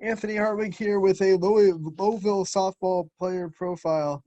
Anthony Hartwig here with a Lowville softball player profile.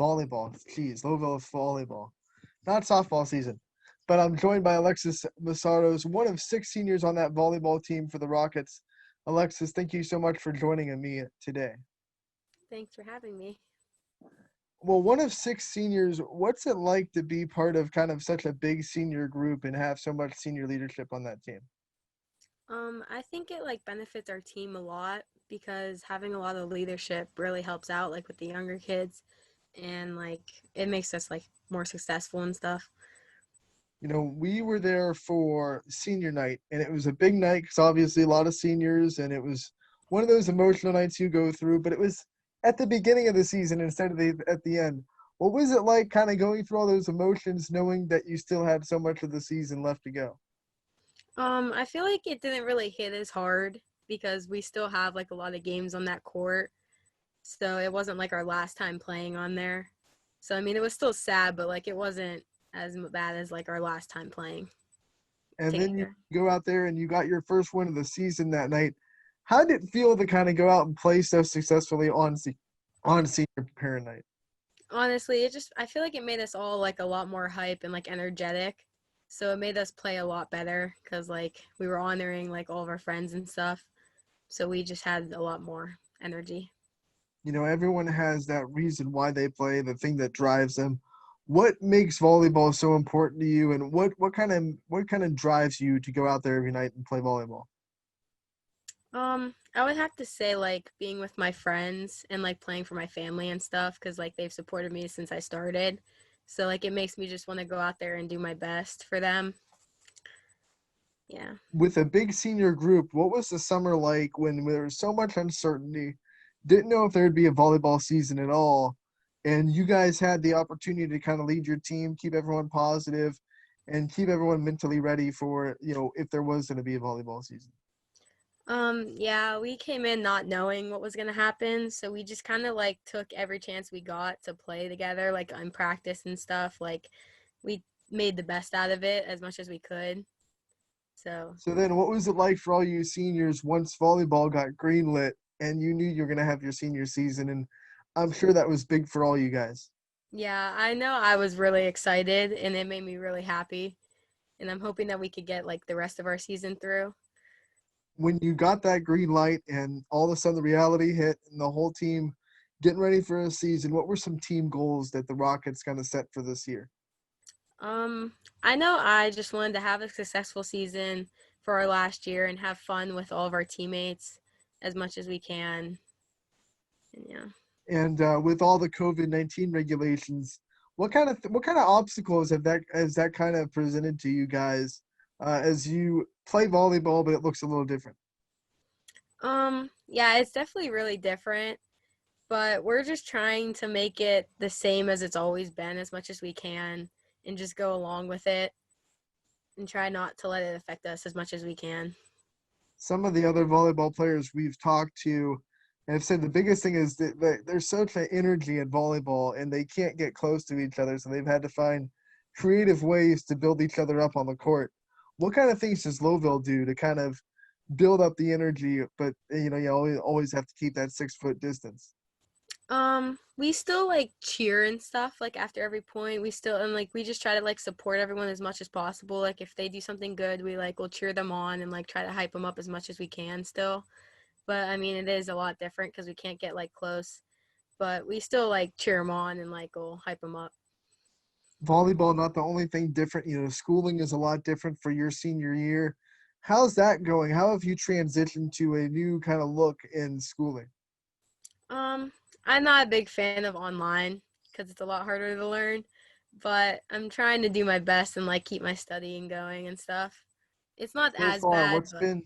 Volleyball. Jeez, Lowville volleyball. Not softball season. But I'm joined by Alexis Mesaros, one of six seniors on that volleyball team for the Rockets. Alexis, thank you so much for joining me today. Thanks for having me. Well, one of six seniors, what's it like to be part of kind of such a big senior group and have so much senior leadership on that team? I think it benefits our team a lot because having a lot of leadership really helps out with the younger kids and it makes us more successful and stuff. We were there for senior night, and it was a big night because obviously a lot of seniors, and it was one of those emotional nights you go through. But it was at the beginning of the season instead of at the end. What was it like, kind of going through all those emotions, knowing that you still had so much of the season left to go? I feel like it didn't really hit as hard because we still have a lot of games on that court. So it wasn't our last time playing on there. So I mean it was still sad, but it wasn't as bad as our last time playing And then you together. go out there and you got your first win of the season that night. How did it feel to kind of go out and play so successfully on senior parent night? Honestly, I feel like it made us all a lot more hype and energetic. So it made us play a lot better because we were honoring all of our friends and stuff. So we just had a lot more energy. Everyone has that reason why they play, the thing that drives them. What makes volleyball so important to you, and what kind of drives you to go out there every night and play volleyball? I would have to say being with my friends and playing for my family and stuff because they've supported me since I started. So it makes me just want to go out there and do my best for them. Yeah. With a big senior group, what was the summer like when there was so much uncertainty? Didn't know if there'd be a volleyball season at all, and you guys had the opportunity to kind of lead your team, keep everyone positive, and keep everyone mentally ready for if there was going to be a volleyball season. Yeah, we came in not knowing what was gonna happen, so we just kind of took every chance we got to play together, on practice and stuff. We made the best out of it as much as we could. So, So then, what was it like for all you seniors once volleyball got greenlit and you knew you were going to have your senior season? And I'm sure that was big for all you guys. yeah, I know I was really excited and it made me really happy. And I'm hoping that we could get the rest of our season through. When you got that green light and all of a sudden the reality hit and the whole team getting ready for a season, what were some team goals that the Rockets kind of set for this year? Um, I know I just wanted to have a successful season for our last year and have fun with all of our teammates as much as we can. And yeah. And with all the COVID-19 regulations, what kind of obstacles has that kind of presented to you guys as you play volleyball, but it looks a little different? Yeah, it's definitely really different, but we're just trying to make it the same as it's always been as much as we can and just go along with it and try not to let it affect us as much as we can. Some of the other volleyball players we've talked to have said the biggest thing is that there's such an energy in volleyball and they can't get close to each other, so they've had to find creative ways to build each other up on the court. What kind of things does Lowville do to kind of build up the energy, but you always have to keep that 6 foot distance? We still cheer and stuff after every point. We still and we just try to support everyone as much as possible. If they do something good, we will cheer them on and try to hype them up as much as we can still. But I mean, it is a lot different because we can't get close. But we still cheer them on and will hype them up. Volleyball not the only thing different. Schooling is a lot different for your senior year. How's that going? How have you transitioned to a new kind of look in schooling? Um, I'm not a big fan of online because it's a lot harder to learn, but I'm trying to do my best and keep my studying going and stuff. It's not So as far, bad, what's but been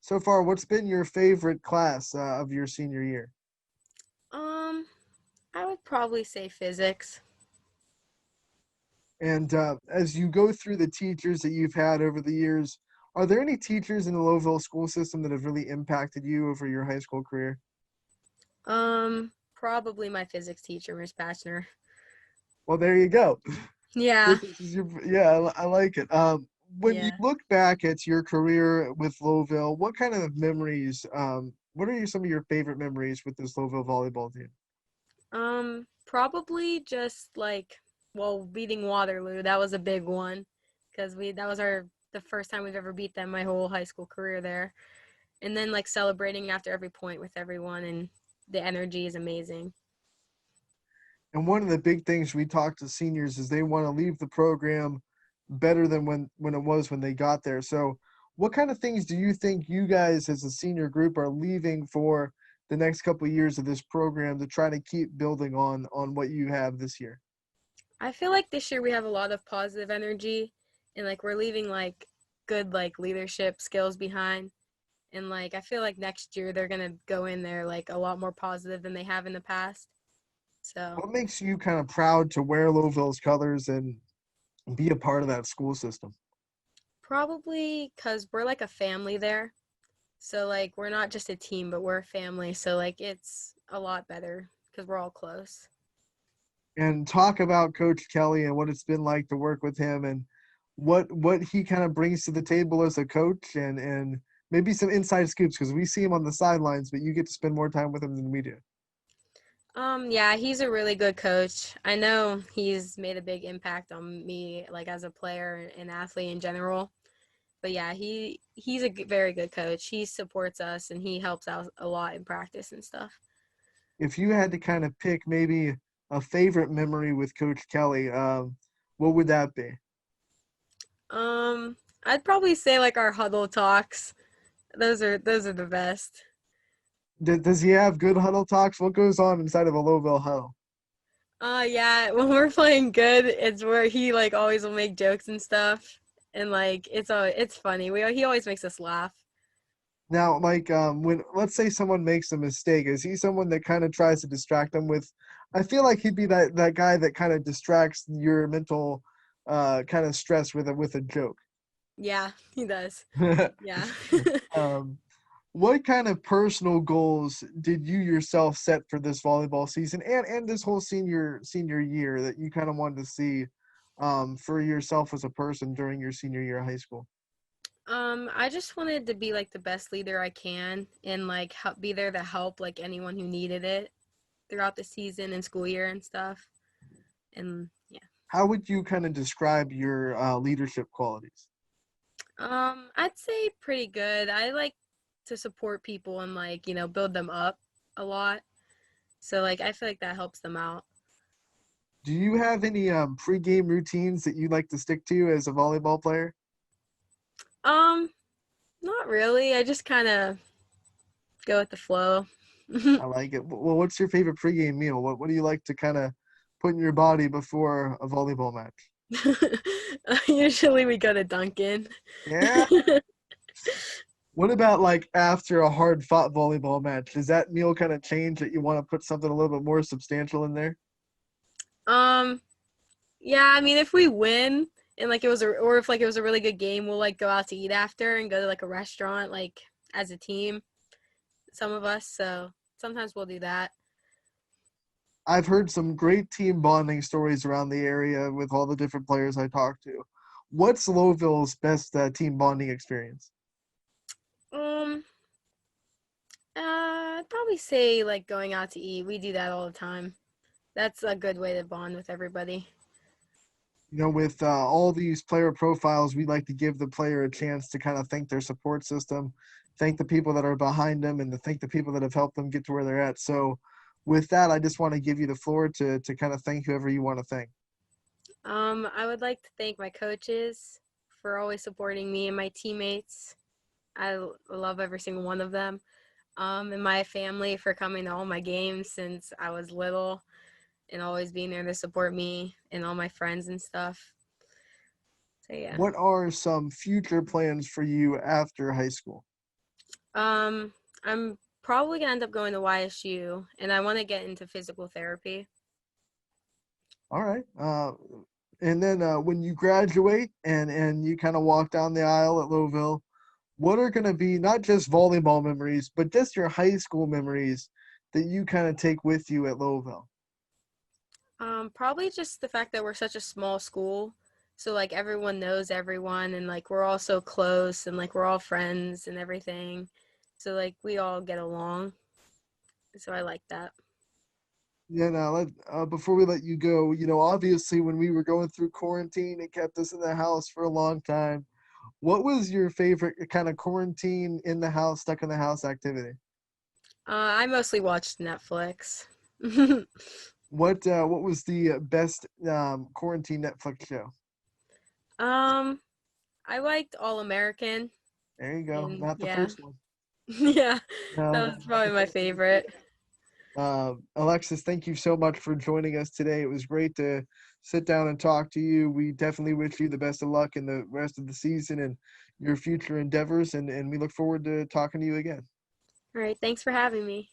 so far, what's been your favorite class of your senior year? um, I would probably say physics. And as you go through the teachers that you've had over the years, are there any teachers in the Lowville school system that have really impacted you over your high school career? Probably my physics teacher, Miss Patchner. Well, there you go. Yeah. Physics is your, yeah, I like it. when you Yeah. look back at your career with Lowville, what kind of memories, what are some of your favorite memories with this Lowville volleyball team? Probably just like, well, beating Waterloo. That was a big one because we that was our the first time we've ever beat them my whole high school career there. And then like celebrating after every point with everyone, and the energy is amazing. And one of the big things we talk to seniors is they want to leave the program better than when it was when they got there. So, what kind of things do you think you guys as a senior group are leaving for the next couple of years of this program to try to keep building on what you have this year? I feel like this year we have a lot of positive energy, and like we're leaving like good like leadership skills behind. And like I feel like next year they're gonna go in there like a lot more positive than they have in the past. So What makes you kind of proud to wear Louisville's colors and be a part of that school system? probably because we're like a family there. So like we're not just a team, but we're a family. So like it's a lot better because we're all close. And talk about Coach Kelly and what it's been like to work with him and what he kind of brings to the table as a coach and maybe some inside scoops because we see him on the sidelines, but you get to spend more time with him than we do. Yeah, he's a really good coach. I know he's made a big impact on me, like as a player and athlete in general. But yeah, he's a very good coach. He supports us and he helps out a lot in practice and stuff. If you had to kind of pick maybe a favorite memory with Coach Kelly, what would that be? I'd probably say like our huddle talks. Those are the best. Does he have good huddle talks? What goes on inside of a Lowville huddle? Yeah, when we're playing good, it's where he like always will make jokes and stuff, and like it's funny. He always makes us laugh. Now, like when let's say someone makes a mistake, is he someone that kind of tries to distract them with? I feel like he'd be that guy that kind of distracts your mental kind of stress with a joke. Yeah, he does. Yeah. um, what kind of personal goals did you yourself set for this volleyball season and this whole senior year that you kind of wanted to see for yourself as a person during your senior year of high school? I just wanted to be like the best leader I can and like help be there to help like anyone who needed it throughout the season and school year and stuff. And yeah. How would you kind of describe your leadership qualities? I'd say pretty good. I like to support people and like, build them up a lot. So like I feel like that helps them out. Do you have any pregame routines that you like to stick to as a volleyball player? Um, Not really. I just kind of go with the flow. I like it. Well, what's your favorite pregame meal? What do you like to kind of put in your body before a volleyball match? Usually we go to Dunkin'. Yeah. What about like after a hard fought volleyball match? Does that meal kind of change that you want to put something a little bit more substantial in there? um, yeah, I mean if we win and like or if like it was a really good game, we'll like go out to eat after and go to like a restaurant like as a team, some of us. So sometimes we'll do that. I've heard some great team bonding stories around the area with all the different players I talk to. What's Lowville's best team bonding experience? Um, I'd probably say like going out to eat. We do that all the time. That's a good way to bond with everybody. With all these player profiles, we like to give the player a chance to kind of thank their support system, thank the people that are behind them, and to thank the people that have helped them get to where they're at. So, with that, I just want to give you the floor to kind of thank whoever you want to thank. I would like to thank my coaches for always supporting me and my teammates. Love every single one of them. And my family for coming to all my games since I was little and always being there to support me and all my friends and stuff. So yeah. What are some future plans for you after high school? I'm probably gonna end up going to YSU and I want to get into physical therapy. All right. And then when you graduate and you kind of walk down the aisle at Lowville, what are going to be not just volleyball memories, but just your high school memories that you kind of take with you at Lowville? Probably just the fact that we're such a small school So like everyone knows everyone, and like we're all so close, and like we're all friends and everything. So like we all get along. So I like that. Yeah, now before we let you go, obviously when we were going through quarantine, it kept us in the house for a long time. What was your favorite kind of quarantine in the house, stuck in the house activity? I mostly watched Netflix. What was the best quarantine Netflix show? um, I liked All American, There you go. and Not the yeah, first one. yeah, No, that no, was not probably the my first one. favorite. Alexis, thank you so much for joining us today. It was great to sit down and talk to you. We definitely wish you the best of luck in the rest of the season and your future endeavors, and we look forward to talking to you again. All right, thanks for having me.